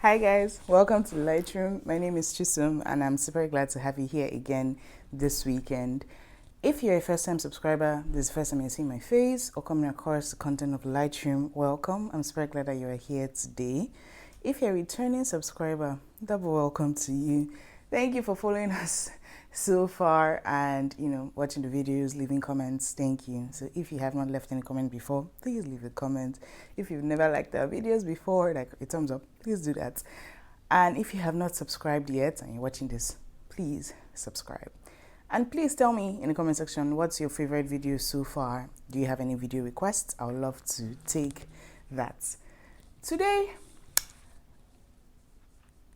Hi guys, welcome to Lightroom. My name is Chisum and I'm super glad to have you here again this weekend. If you're a first-time subscriber, this is the first time you're seeing my face or coming across the content of Lightroom, welcome. I'm super glad that you are here today. If you're a returning subscriber, double welcome to you. Thank you for following us so far and watching the videos, leaving comments. Thank you. So if you have not left any comment before, please leave a comment. If you've never liked our videos before, like a thumbs up, please do that. And if you have not subscribed yet and you're watching this, please subscribe. And please tell me in the comment section, what's your favorite video so far? Do you have any video requests? I would love to take that. Today,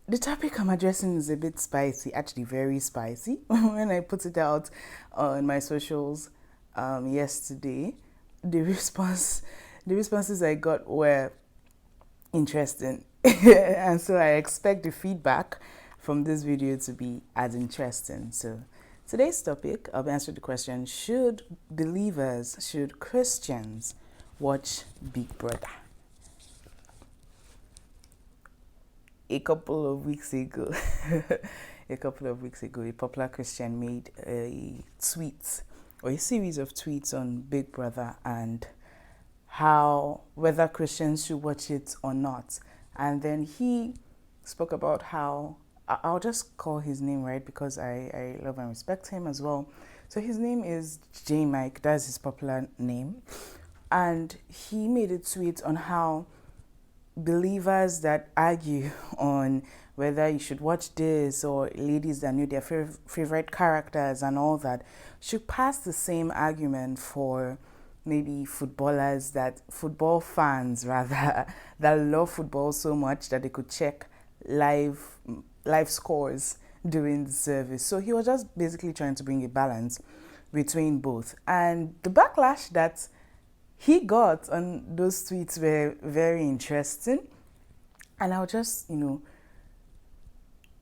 the topic I'm addressing is a bit spicy, actually very spicy. When I put it out on my socials yesterday, the responses I got were interesting. And so I expect the feedback from this video to be as interesting. So today's topic, I'll be answering the question, should Christians watch Big Brother? A couple of weeks ago, a popular Christian made a tweet or a series of tweets on Big Brother and whether Christians should watch it or not. And then he spoke about how, I'll just call his name, right, because I love and respect him as well. So his name is J Mike, that's his popular name. And he made a tweet on how believers that argue on whether you should watch this, or ladies that know their favorite characters and all that, should pass the same argument for maybe football fans rather, that love football so much that they could check live scores during the service. So he was just basically trying to bring a balance between both. And the backlash that he got on those tweets were very interesting. And I'll just,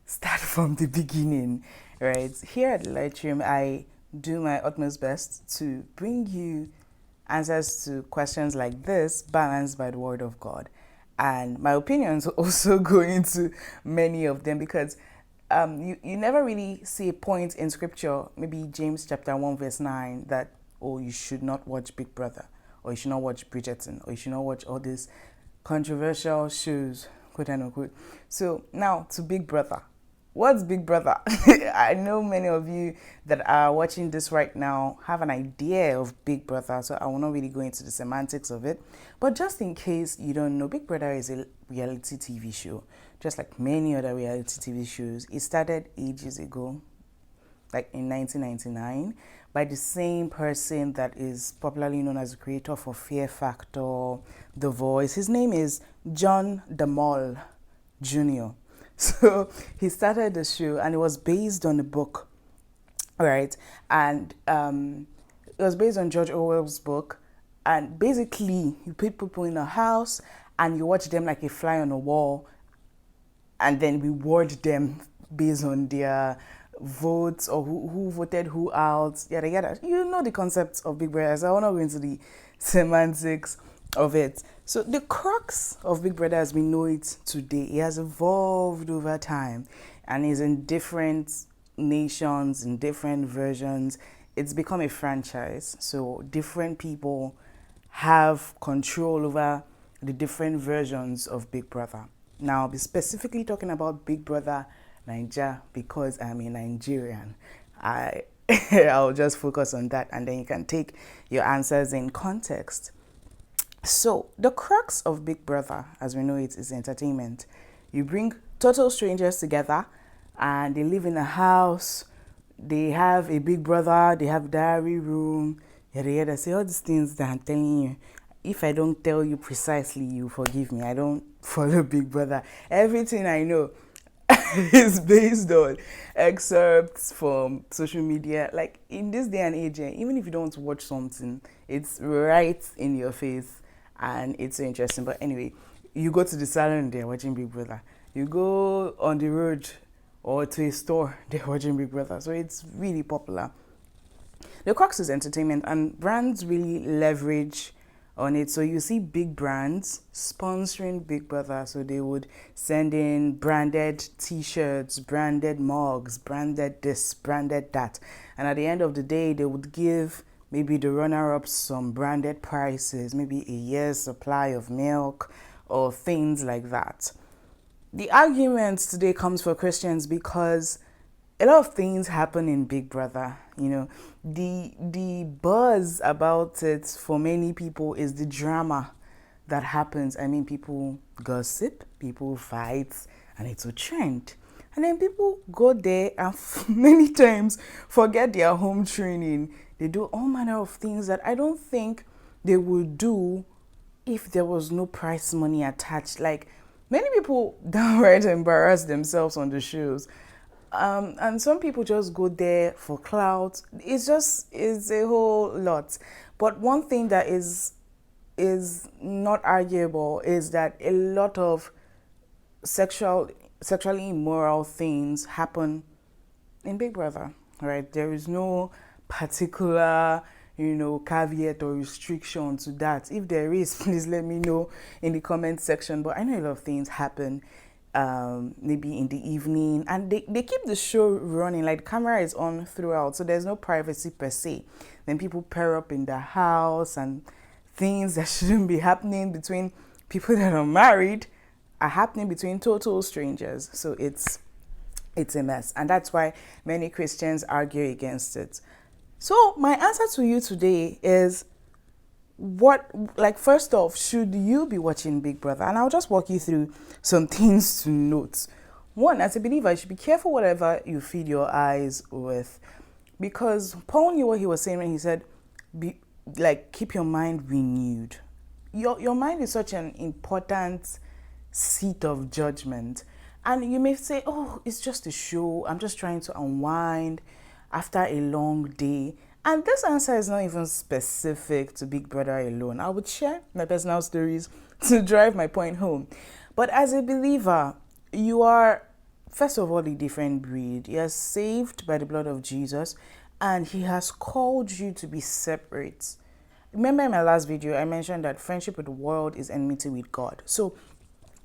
start from the beginning, right? Here at Lightroom, I do my utmost best to bring you answers to questions like this, balanced by the Word of God. And my opinions also go into many of them because you never really see a point in Scripture, maybe James chapter 1 verse 9, that, oh, you should not watch Big Brother, or you should not watch Bridgerton, or you should not watch all these controversial shows, quote unquote. So now to Big Brother. What's Big Brother? I know many of you that are watching this right now have an idea of Big Brother, so I will not really go into the semantics of it. But just in case you don't know, Big Brother is a reality TV show, just like many other reality TV shows. It started ages ago, like in 1999, by the same person that is popularly known as the creator for Fear Factor, The Voice. His name is John DeMol Jr. So he started the show and it was based on a book, right? And it was based on George Orwell's book. And basically, you put people in a house and you watch them like a fly on a wall, and then reward them based on their votes or who voted who out, yada yada. You know the concept of Big Brother, so I will not go into the semantics of it. So the crux of Big Brother as we know it today, it has evolved over time and is in different nations, in different versions. It's become a franchise, so different people have control over the different versions of Big Brother. Now I'll be specifically talking about Big Brother Nigeria because I'm a Nigerian. I'll just focus on that and then you can take your answers in context. So the crux of Big Brother, as we know it, is entertainment. You bring total strangers together and they live in a house, they have a Big Brother, they have diary room, yada yada. Say all these things that I'm telling you. If I don't tell you precisely, you forgive me. I don't follow Big Brother. Everything I know is based on excerpts from social media. Like in this day and age, even if you don't watch something, it's right in your face and it's so interesting. But anyway, you go to the salon, they're watching Big Brother. You go on the road or to a store, they're watching Big Brother. So it's really popular. The crux is entertainment, and brands really leverage on it. So you see big brands sponsoring Big Brother. So they would send in branded t-shirts, branded mugs, branded this, branded that. And at the end of the day, they would give maybe the runner-ups some branded prices, maybe a year's supply of milk or things like that. The argument today comes for Christians because a lot of things happen in Big Brother. The buzz about it for many people is the drama that happens. I mean, people gossip, people fight, and it's a trend. And then people go there and many times forget their home training. They do all manner of things that I don't think they would do if there was no prize money attached. Like, many people downright embarrass themselves on the shows. And some people just go there for clout. It's a whole lot. But one thing that is not arguable is that a lot of sexually immoral things happen in Big Brother, right? There is no particular caveat or restriction to that. If there is, please let me know in the comment section. But I know a lot of things happen maybe in the evening, and they keep the show running, like the camera is on throughout, so there's no privacy per se. Then people pair up in the house, and things that shouldn't be happening between people that are married are happening between total strangers. So it's a mess, and that's why many Christians argue against it. So my answer to you today is, first off, should you be watching Big Brother? And I'll just walk you through some things to note. One, as a believer, you should be careful whatever you feed your eyes with, because Paul knew what he was saying when he said, keep your mind renewed. Your mind is such an important seat of judgment. And you may say, oh, it's just a show. I'm just trying to unwind after a long day. And this answer is not even specific to Big Brother alone. I would share my personal stories to drive my point home. But as a believer, you are, first of all, a different breed. You are saved by the blood of Jesus, and he has called you to be separate. Remember in my last video, I mentioned that friendship with the world is enmity with God. So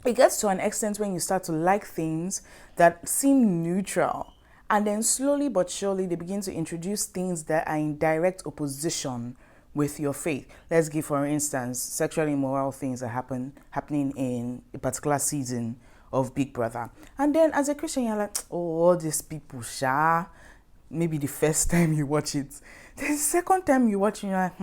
it gets to an extent when you start to like things that seem neutral. And then slowly but surely, they begin to introduce things that are in direct opposition with your faith. Let's give, for instance, sexually immoral things that happening in a particular season of Big Brother. And then as a Christian, you're like, oh, all these people, maybe the first time you watch it. The second time you watch it, you're like,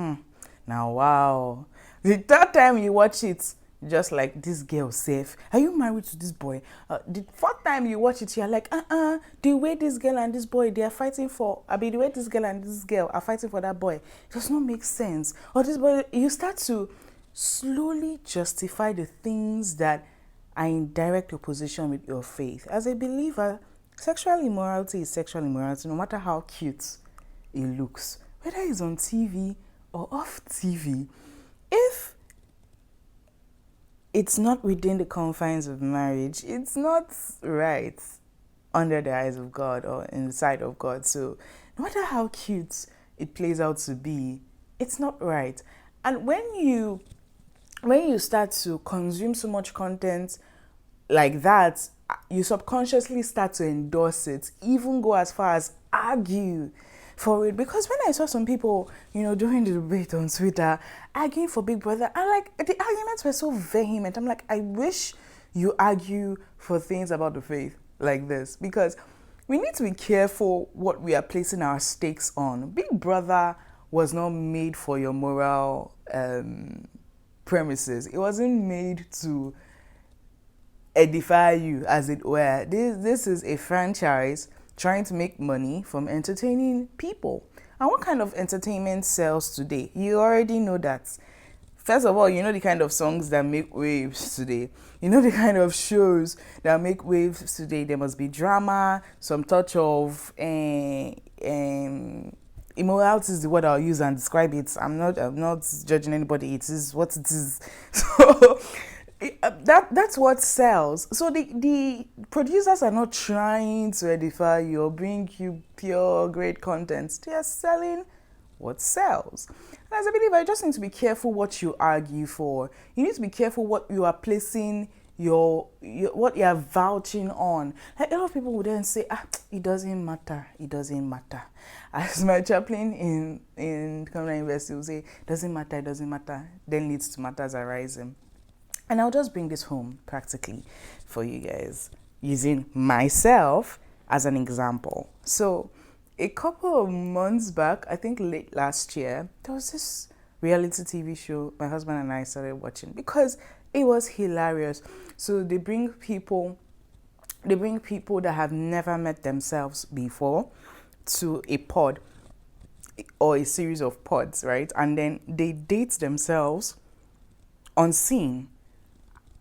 now wow. The third time you watch it, just like, this girl safe. Are you married to this boy? The fourth time you watch it, you're like, the way this girl and this boy, they are fighting for, the way this girl and this girl are fighting for that boy, it does not make sense. Or this boy, you start to slowly justify the things that are in direct opposition with your faith. As a believer, sexual immorality is sexual immorality, no matter how cute it looks. Whether it's on TV or off TV, if it's not within the confines of marriage, it's not right under the eyes of God or in the sight of God. So no matter how cute it plays out to be, it's not right. And when you start to consume so much content like that, you subconsciously start to endorse it, even go as far as argue for it. Because when I saw some people, during the debate on Twitter, arguing for Big Brother, and the arguments were so vehement. I'm like, I wish you argue for things about the faith like this, because we need to be careful what we are placing our stakes on. Big Brother was not made for your moral premises. It wasn't made to edify you, as it were. This is a franchise trying to make money from entertaining people. And what kind of entertainment sells today? You already know that. First of all, you know the kind of songs that make waves today. You know the kind of shows that make waves today. There must be drama, some touch of immorality is the word I'll use and describe it. I'm not judging anybody. It is what it is. So that's what sells. So the producers are not trying to edify you or bring you pure great content. They are selling what sells. And as a believer, you just need to be careful what you argue for. You need to be careful what you are placing your what you are vouching on. Like a lot of people would then say, it doesn't matter, it doesn't matter. As my chaplain in Columbia University will say, it doesn't matter, then leads to matters arising. And I'll just bring this home practically for you guys, using myself as an example. So a couple of months back, I think late last year, there was this reality TV show my husband and I started watching because it was hilarious. So they bring people that have never met themselves before to a pod or a series of pods, right? And then they date themselves on scene.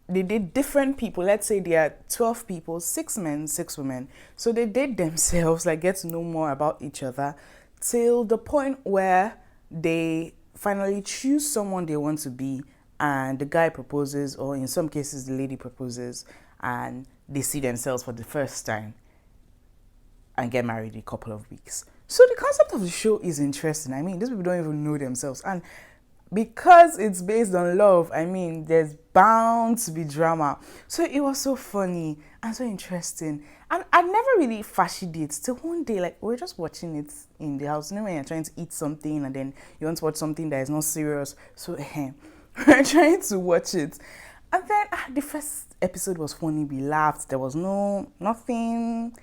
They date different people. Let's say there are 12 people, 6 men, 6 women. So they date themselves, like get to know more about each other till the point where they finally choose someone they want to be, and the guy proposes, or in some cases the lady proposes, and they see themselves for the first time and get married in a couple of weeks. So the concept of the show is interesting. I mean, these people don't even know themselves, and because it's based on love, I mean, there's bound to be drama. So it was so funny and so interesting. And I never really fashied it till one day, like, we were just watching it in the house. You know, when you're trying to eat something and then you want to watch something that is not serious. So we're trying to watch it. And then the first episode was funny. We laughed. There was nothing.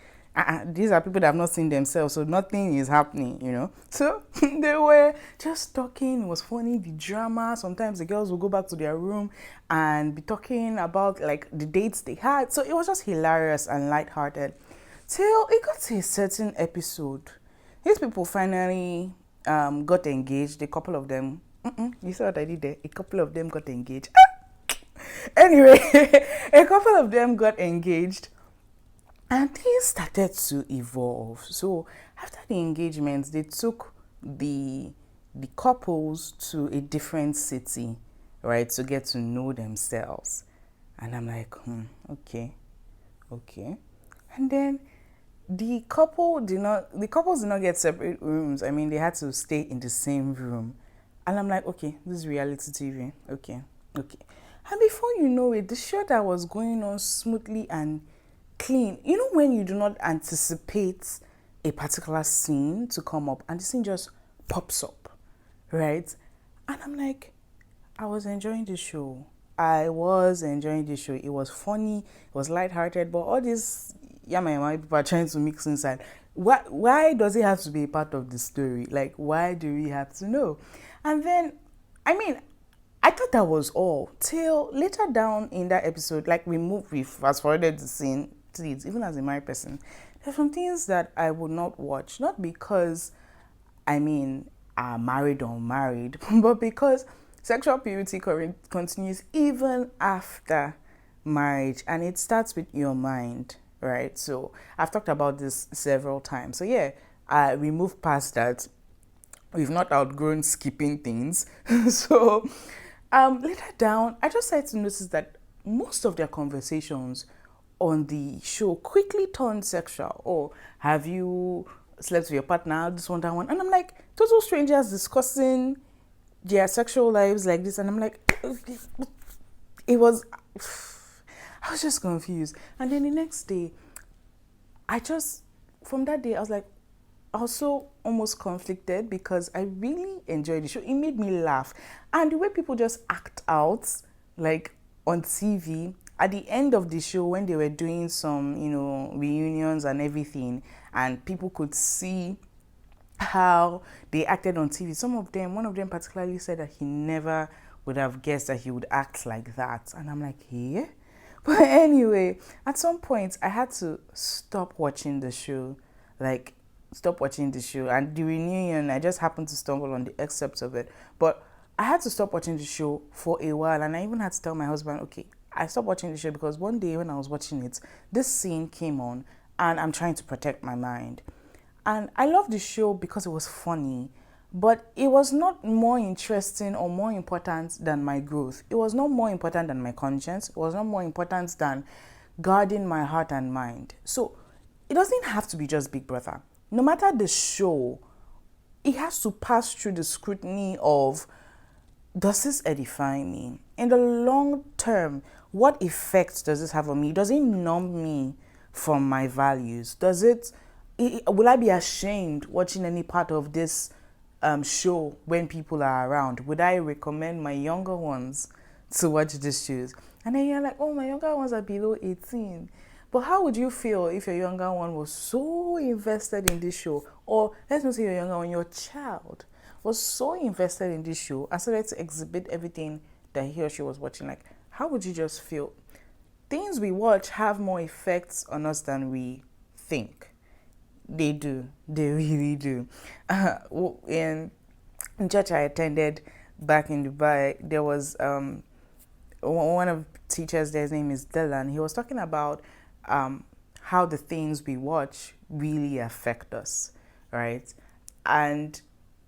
These are people that have not seen themselves, so nothing is happening, you know. So they were just talking. It was funny, the drama. Sometimes the girls will go back to their room and be talking about like the dates they had. So it was just hilarious and lighthearted till it got to a certain episode. These people finally got engaged. A couple of them. You saw what I did there? A couple of them got engaged. Anyway, a couple of them got engaged. And things started to evolve. So after the engagement, they took the couples to a different city, right, to get to know themselves. And I'm like, okay. And then the couples did not get separate rooms. I mean, they had to stay in the same room. And I'm like, okay, this is reality TV. Okay. And before you know it, the show that was going on smoothly and clean. You know when you do not anticipate a particular scene to come up and the scene just pops up, right? And I'm like, I was enjoying the show. It was funny, it was lighthearted, but all this yama people are trying to mix inside. Why does it have to be a part of the story? Like, why do we have to know? And then, I mean, I thought that was all till later down in that episode, like we fast forwarded the scene. Even as a married person, there are some things that I would not watch, not because I'm married or unmarried, but because sexual purity continues even after marriage, and it starts with your mind, right? So I've talked about this several times. So we move past that. We've not outgrown skipping things. So later down, I just started to notice that most of their conversations on the show quickly turned sexual. Or have you slept with your partner? This one, that one. And I'm like, total strangers discussing their sexual lives like this. And I'm like, I was just confused. And then the next day, from that day, I was like, also almost conflicted because I really enjoyed the show. It made me laugh. And the way people just act out, like on TV, at the end of the show when they were doing some, reunions and everything, and people could see how they acted on TV. One of them particularly said that he never would have guessed that he would act like that. And I'm like, yeah. But anyway, at some point I had to stop watching the show. And the reunion, I just happened to stumble on the excerpts of it. But I had to stop watching the show for a while, and I even had to tell my husband, okay, I stopped watching the show because one day when I was watching it, this scene came on, and I'm trying to protect my mind. And I loved the show because it was funny, but it was not more interesting or more important than my growth. It was not more important than my conscience. It was not more important than guarding my heart and mind. So it doesn't have to be just Big Brother. No matter the show, it has to pass through the scrutiny of, does this edify me? In the long term, what effect does this have on me? Does it numb me from my values? Will I be ashamed watching any part of this show when people are around? Would I recommend my younger ones to watch these shows? And then you're like, oh, my younger ones are below 18. But how would you feel if your younger one was so invested in this show? Or let's not say your younger one, your child was so invested in this show and started to exhibit everything that he or she was watching. Like, how would you just feel? Things we watch have more effects on us than we think. They do. They really do. In church I attended back in Dubai, there was one of the teachers there, his name is Dylan. He was talking about how the things we watch really affect us, right? And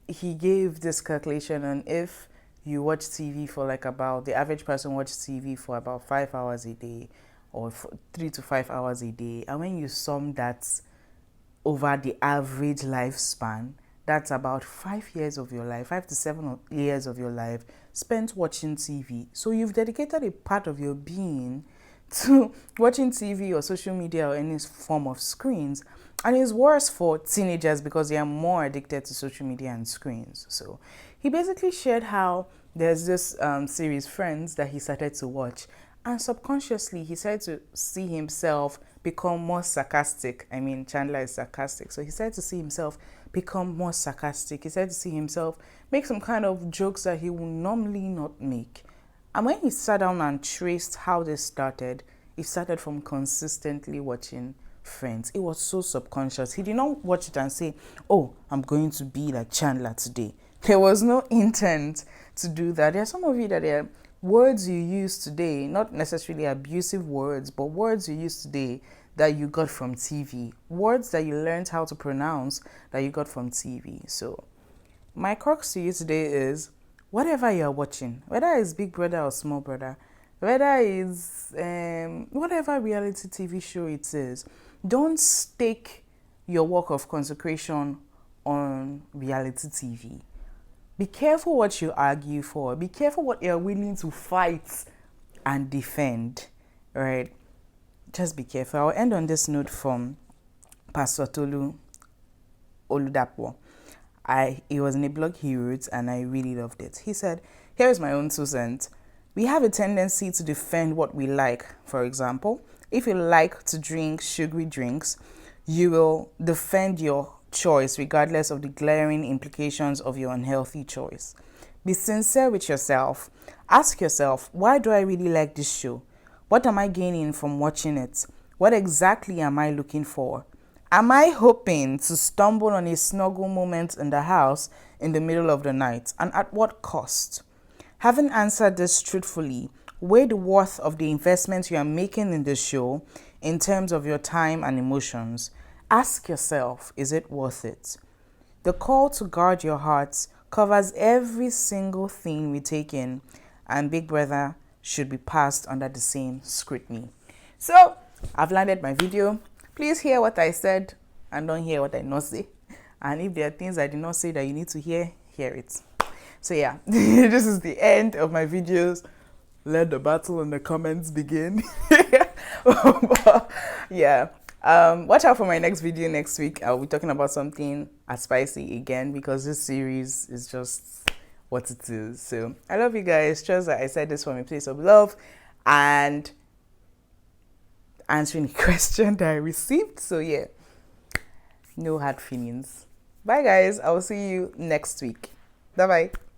he gave this calculation on if you watch TV for like about, the average person watches TV for about 5 hours a day or 3 to 5 hours a day. And when you sum that over the average lifespan, that's about 5 years of your life, 5 to 7 years of your life spent watching TV. So you've dedicated a part of your being to watching TV or social media or any form of screens. And it's worse for teenagers because they are more addicted to social media and screens. So he basically shared how there's this series, Friends, that he started to watch. And subconsciously, he started to see himself become more sarcastic. I mean, Chandler is sarcastic. So he started to see himself become more sarcastic. He started to see himself make some kind of jokes that he would normally not make. And when he sat down and traced how this started, it started from consistently watching Friends. It was so subconscious. He did not watch it and say, oh, I'm going to be like Chandler today. There was no intent to do that. There are some of you that are words you use today, not necessarily abusive words, but words you use today that you got from TV. Words that you learned how to pronounce that you got from TV. So my crux to you today is, whatever you're watching, whether it's Big Brother or Small Brother, whether it's whatever reality TV show it is, don't stake your work of consecration on reality TV. Be careful what you argue for. Be careful what you're willing to fight and defend, right? Just be careful. I'll end on this note from Pastor Tolu Oludapo. It was in a blog he wrote and I really loved it. He said, here is my own 2 cents. We have a tendency to defend what we like. For example, if you like to drink sugary drinks, you will defend your choice regardless of the glaring implications of your unhealthy choice. Be sincere with yourself. Ask yourself, why do I really like this show? What am I gaining from watching it? What exactly am I looking for? Am I hoping to stumble on a snuggle moment in the house in the middle of the night? And at what cost? Having answered this truthfully, weigh the worth of the investment you are making in the show in terms of your time and emotions. Ask yourself, is it worth it? The call to guard your heart covers every single thing we take in, and Big Brother should be passed under the same scrutiny. So, I've landed my video. Please hear what I said and don't hear what I not say. And if there are things I did not say that you need to hear, hear it. So yeah, this is the end of my videos. Let the battle in the comments begin. Yeah. Watch out for my next video next week. I'll be talking about something as spicy again because this series is just what it is. So I love you guys. Trust that I said this from a place of love and answering the question that I received. So yeah, no hard feelings. Bye guys. I will see you next week. Bye bye.